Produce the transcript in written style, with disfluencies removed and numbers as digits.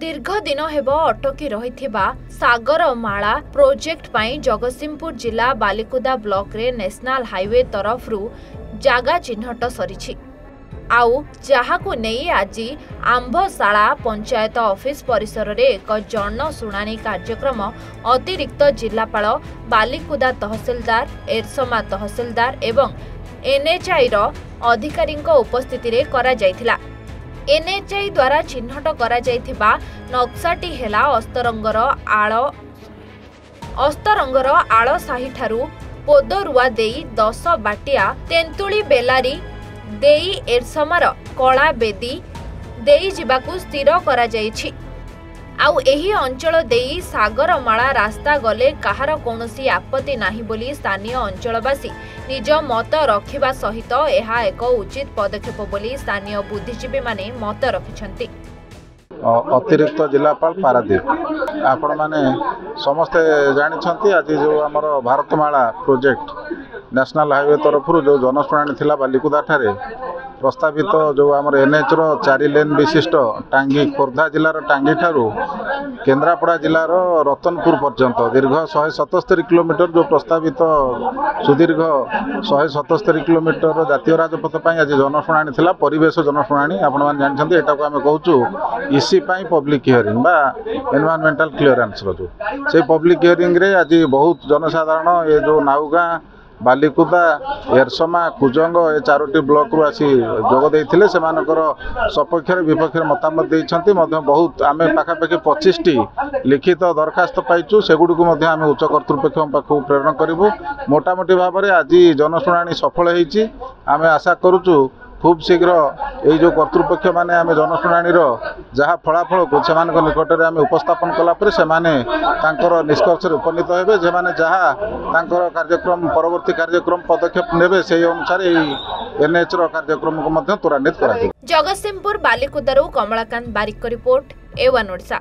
दीर्घ दिन हेब अटकी रही सागरमाला प्रोजेक्ट पाई जगतसिंहपुर जिला बालिकुदा ब्लॉक रे नेशनल हाईवे तरफ जागा चिन्हट सरी आउ जहाकु नहीं आज आंबशाला पंचायत ऑफिस परिसर रे एक जनशुणाणी कार्यक्रम अतिरिक्त जिलापाल बालिकुदा तहसीलदार एरसमा तहसीलदार एवं एनएचआई अधिकारी उपस्थिति रे करा जायथिला। एनएचआई द्वारा चिन्हट करा जायथिबा नक्साटी हेला अस्तरंगर आड़ साही ठारू पोदरुआ देई 10 बाटिया तेंतुली बेलारी देई एरसमार कला बेदी देई जिबाकू स्थिर करा जायछि। आउ एही अंचल देई सागरमाला रास्ता गले कहार कौनसी आपत्ति नाही बोली स्थानीय अंचलवासी निज मत रखिबा सहित एहा एक उचित पदक्षेप बोली स्थानीय बुद्धिजीवी माने मत रखिछन्ति। अतिरिक्त जिलापाल पारादीप आपण माने समस्ते जानिछन्ति आज जो हमर भारतमाला प्रोजेक्ट नेशनल हाईवे तरफ जो जनशुणाणी थिला बालिकुदा ठारे प्रस्तावित जो आमर एनएच रो 4 लेन विशिष्ट टांगी खोर्धा जिलार टांगी ठारू केन्द्रापड़ा जिलार रतनपुर पर्यंत दीर्घ 177 किलोमीटर जो प्रस्तावित सुदीर्घ 177 किलोमीटर जातीय राजपथ आज जनशुणाणी थिला परिवेश जनशुणाणी आपण माने जानछन्ती एटा को आमे कहूचु इसी पाई पब्लिक हियरिंग बा एनवायरमेंटल क्लियरेंस रो जो से पब्लिक हियरिंग रे आज बहुत जनसाधारण ये जो नाउगा बालिकुदा एरसमा कुजंग ए 4टी ब्लॉक रु आसी जोग देइथिले सेमानकर सपक्ष विपक्ष मतामत देइछन्ति मध्य बहुत आमे पाखापाखि 25टी लिखित दरखास्त पाइछु सेगुडी को मध्य आमे उच्च कर्तृपक्ष पाखु प्रेरण करिवु। मोटामोटी भाव में आज जनशुणाणी सफल होईछि। आमे आशा करूछु खूब शीघ्र ये जो कर्तृपक्ष माने आमे जनशुणाणी जहाँ फलाफल को से निकट में आमे उपस्थापन कलापर से निष्कर्ष उपनीत हेबे जे माने जहाँ कार्यक्रम परवर्ती कार्यक्रम पदक्षेप नेबे से अनुसार एनएच कार्यक्रम को त्वरान्वित करा। जगतसिंहपुर बालिकुदारू कमलाकांत बारिक रिपोर्ट A1 ओडिशा।